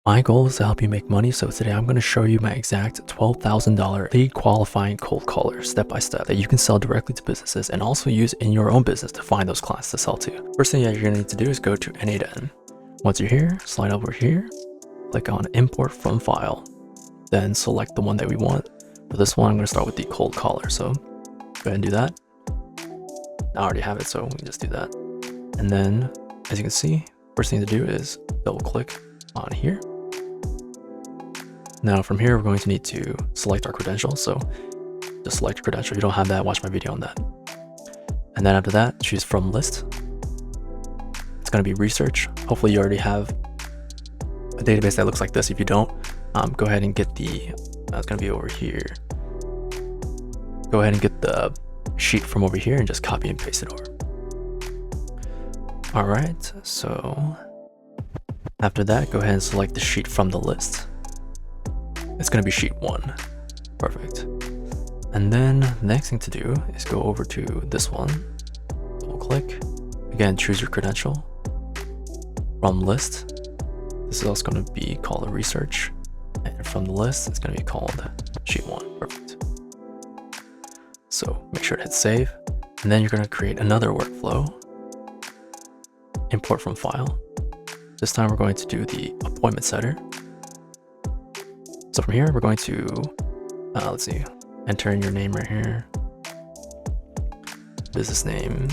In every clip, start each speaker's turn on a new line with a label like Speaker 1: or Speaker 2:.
Speaker 1: My goal is to help you make money, so today I'm going to show you my exact $12,000 lead qualifying cold caller step by step that you can sell directly to businesses and also use in your own business to find those clients to sell to. First thing that you're going to need to do is go to n8n. Once you're here, slide over here, click on import from file, then select the one that we want. For this one, I'm going to start with the cold caller, so go ahead and do that. I already have it, so we can just do that. And then, as you can see, first thing to do is double click on here. Now from here, we're going to need to select our credentials. So just select your credential. If you don't have that, watch my video on that. And then after that, choose from list. It's going to be research. Hopefully you already have a database that looks like this. If you don't, go ahead and get the, it's going to be over here. Go ahead and get the sheet from over here and just copy and paste it over. All right, so after that, go ahead and select the sheet from the list. It's going to be sheet 1. Perfect. And then the next thing to do is go over to this one, double click, again, choose your credential from list. This is also going to be called a research, and from the list, it's going to be called sheet 1. Perfect. So make sure to hit save, and then you're going to create another workflow, import from file. This time we're going to do the appointment setter. So from here, we're going to, let's see, enter in your name right here. Business name.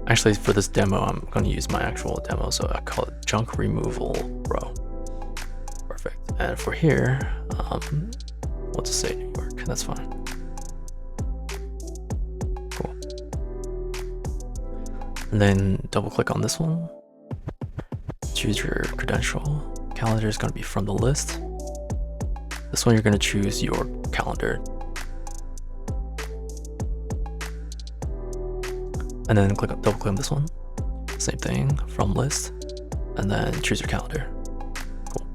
Speaker 1: Actually, for this demo, I'm going to use my actual demo. So I call it Junk Removal Pro. Perfect. And for here, we'll just say New York. That's fine. Cool. And then double click on this one. Choose your credential. Calendar is going to be from the list. This one, you're going to choose your calendar. And then double click on this one. Same thing, from list. And then choose your calendar. Cool.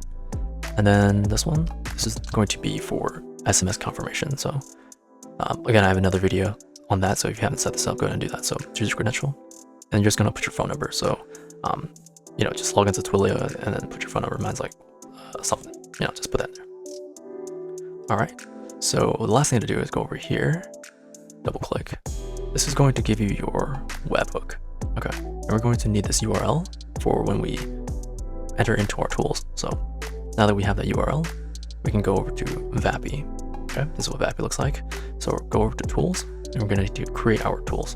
Speaker 1: And then this one, this is going to be for SMS confirmation. So again, I have another video on that. So if you haven't set this up, go ahead and do that. So choose your credential. And you're just going to put your phone number. So, you know, just log into Twilio and then put your phone number. Mine's like something, you know, just put that in there. All right, so the last thing to do is go over here, double click. This is going to give you your webhook. Okay, and we're going to need this URL for when we enter into our tools. So now that we have that URL, we can go over to Vapi. Okay, this is what Vapi looks like. So go over to tools, and we're going to need to create our tools.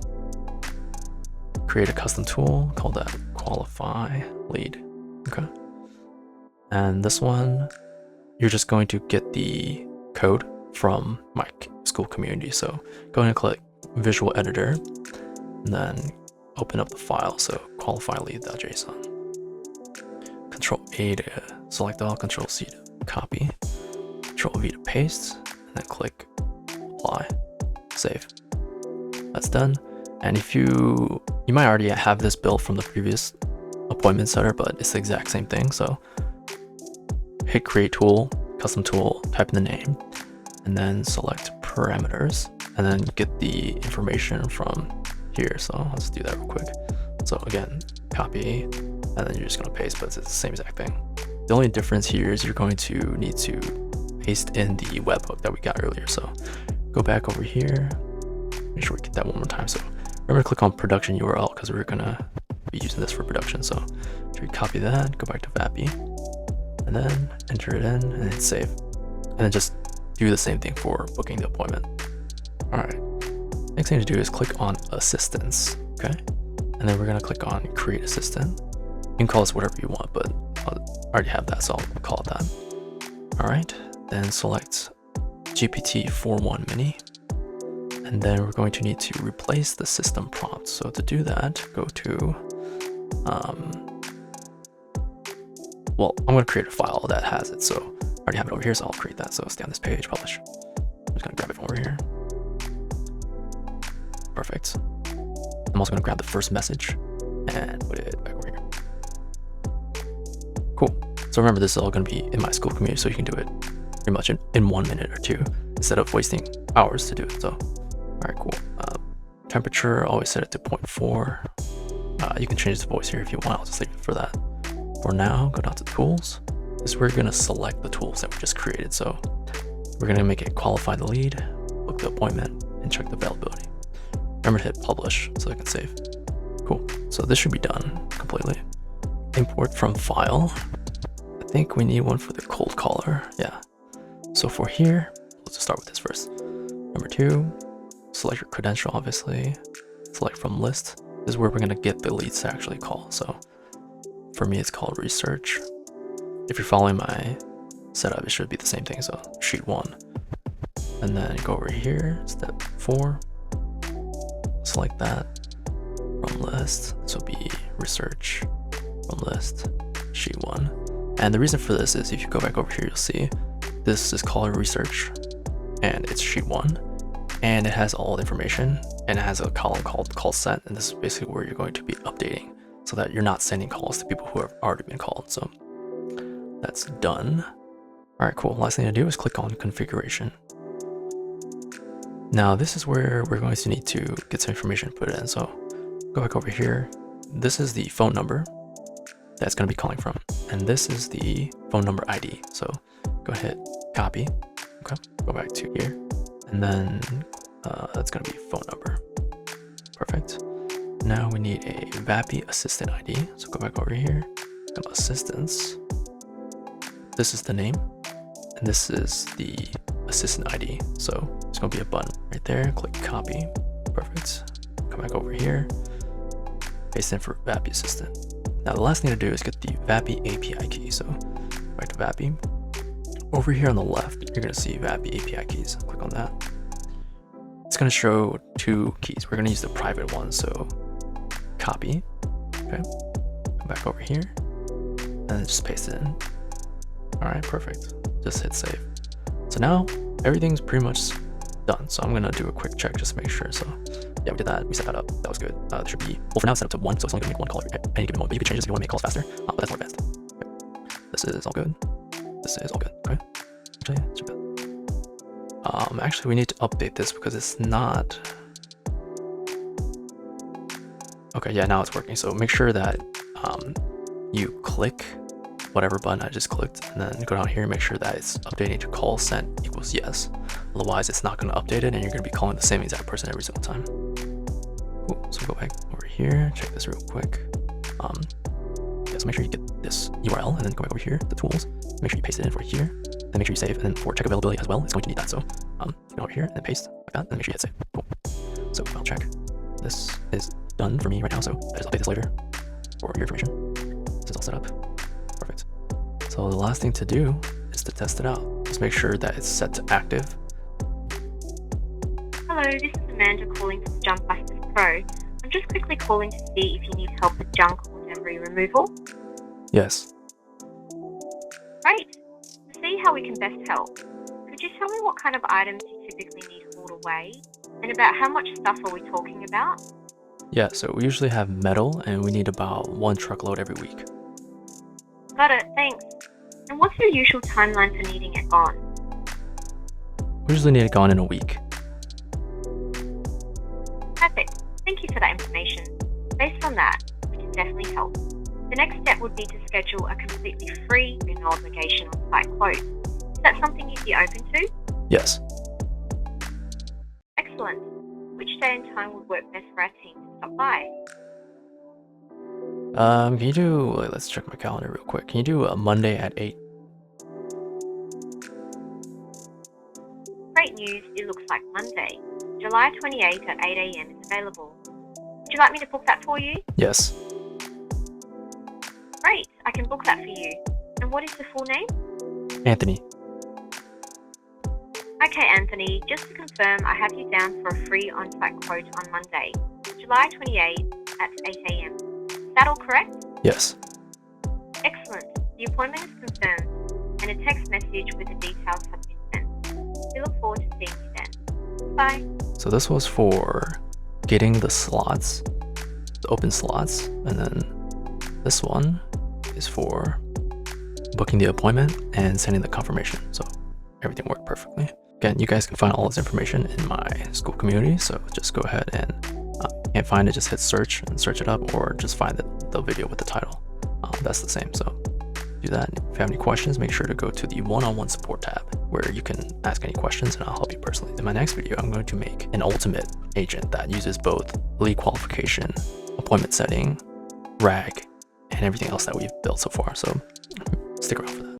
Speaker 1: Create a custom tool, call that qualify lead. Okay, and this one, you're just going to get the code from my school community. So go ahead and click visual editor and then open up the file. So qualify lead.json. Control A to select all, Control C to copy, Control V to paste, and then click apply, save. That's done. And if you might already have this built from the previous appointment setter, but it's the exact same thing. So hit create tool, custom tool, type in the name, and then select parameters, and then get the information from here. So let's do that real quick. So again, copy, and then you're just going to paste, but it's the same exact thing. The only difference here is you're going to need to paste in the webhook that we got earlier. So go back over here, make sure we get that one more time. So remember to click on production URL because we're going to be using this for production. So should we copy that, go back to Vapi, and then enter it in and hit save. And then just do the same thing for booking the appointment. All right, next thing to do is click on assistants, okay? And then we're gonna click on create assistant. You can call this whatever you want, but I already have that, so I'll call it that. All right, then select GPT-4.1 mini. And then we're going to need to replace the system prompt. So to do that, go to, well, I'm going to create a file that has it. So I already have it over here, so I'll create that. So stay on this page, publish. I'm just going to grab it from over here. Perfect. I'm also going to grab the first message and put it back over here. Cool. So remember, this is all going to be in my school community, so you can do it pretty much in 1 minute or 2 instead of wasting hours to do it. So, all right, cool. Temperature, always set it to 0.4. You can change the voice here if you want. I'll just leave it for that. For now, go down to tools, is we're gonna select the tools that we just created. So we're gonna make it qualify the lead, book the appointment, and check the availability. Remember to hit publish so I can save. Cool, so this should be done completely. Import from file. I think we need one for the cold caller, yeah. So for here, let's just start with this first. Number 2, select your credential, obviously. Select from list. This is where we're gonna get the leads to actually call. So for me, it's called research. If you're following my setup, it should be the same thing. So sheet 1, and then go over here, step 4, select that from list. This will be research from list, sheet 1. And the reason for this is if you go back over here, you'll see this is called research and it's sheet 1, and it has all the information, and it has a column called call sent, and this is basically where you're going to be updating so that you're not sending calls to people who have already been called. So that's done. All right, cool. Last thing to do is click on configuration. Now this is where we're going to need to get some information put in. So go back over here. This is the phone number that's going to be calling from, and this is the phone number ID. So go ahead, copy. Okay, go back to here, and then that's going to be phone number. Perfect. Now we need a Vapi assistant ID. So go back over here, go assistants. This is the name, and this is the assistant ID. So it's going to be a button right there. Click copy. Perfect. Come back over here, paste in for Vapi assistant. Now the last thing to do is get the Vapi API key. So back to Vapi. Over here on the left, you're going to see Vapi API keys. Click on that. It's going to show 2 keys. We're going to use the private one. So copy. Okay. Come back over here and just paste it in. All right, perfect. Just hit save. So now everything's pretty much done. So I'm going to do a quick check just to make sure. So yeah, we did that. We set that up. That was good. There should be, well, for now it's set up to 1, so it's only going to make 1 call at any given moment. But you can change this if you want to make calls faster. But that's more advanced. Okay. This is all good. This is all good. Okay. Actually, it's good. Actually, we need to update this because it's not. Okay, yeah, now it's working. So make sure that you click whatever button I just clicked, and then go down here and make sure that it's updating to call sent equals yes. Otherwise, it's not going to update it, and you're going to be calling the same exact person every single time. Cool. So go back over here, check this real quick. Yeah, so make sure you get this URL, and then go back over here, the tools. Make sure you paste it in for here, then make sure you save, and then for check availability as well, it's going to need that. So go over here and then paste like that, and make sure you hit save. Cool. So I'll check. This is done for me right now, so I just update this later for your information. This is all set up. Perfect. So the last thing to do is to test it out. Just make sure that it's set to active.
Speaker 2: Hello, this is Amanda calling from Junkbusters Pro. I'm just quickly calling to see if you need help with junk or debris removal.
Speaker 1: Yes.
Speaker 2: Great. To see how we can best help, could you tell me what kind of items you typically need hauled away, and about how much stuff are we talking about?
Speaker 1: Yeah, so we usually have metal, and we need about 1 truckload every week.
Speaker 2: Got it, thanks. And what's your usual timeline for needing it gone?
Speaker 1: We usually need it gone in a week.
Speaker 2: Perfect. Thank you for that information. Based on that, we can definitely help. The next step would be to schedule a completely free no obligation on-site quote. Is that something you'd be open to?
Speaker 1: Yes.
Speaker 2: Excellent. Which day and time would work best for our team to stop by?
Speaker 1: Can you do, let's check my calendar real quick. Can you do a Monday at 8?
Speaker 2: Great news, it looks like Monday, July 28th at 8 AM is available. Would you like me to book that for you?
Speaker 1: Yes.
Speaker 2: Great, I can book that for you. And what is the full name?
Speaker 1: Anthony.
Speaker 2: Okay, Anthony, just to confirm, I have you down for a free on-site quote on Monday, July 28th at 8 AM. Is that all correct?
Speaker 1: Yes.
Speaker 2: Excellent. The appointment is confirmed, and a text message with the details have been sent. We look forward to seeing you then. Bye.
Speaker 1: So this was for getting the slots, the open slots, and then this one is for booking the appointment and sending the confirmation. So everything worked perfectly. Again, you guys can find all this information in my school community, so just go ahead and can't find it, just hit search and search it up, or just find the video with the title. That's the same. So do that. If you have any questions, make sure to go to the one-on-one support tab where you can ask any questions and I'll help you personally. In my next video, I'm going to make an ultimate agent that uses both lead qualification, appointment setting, RAG, and everything else that we've built so far. So stick around for that.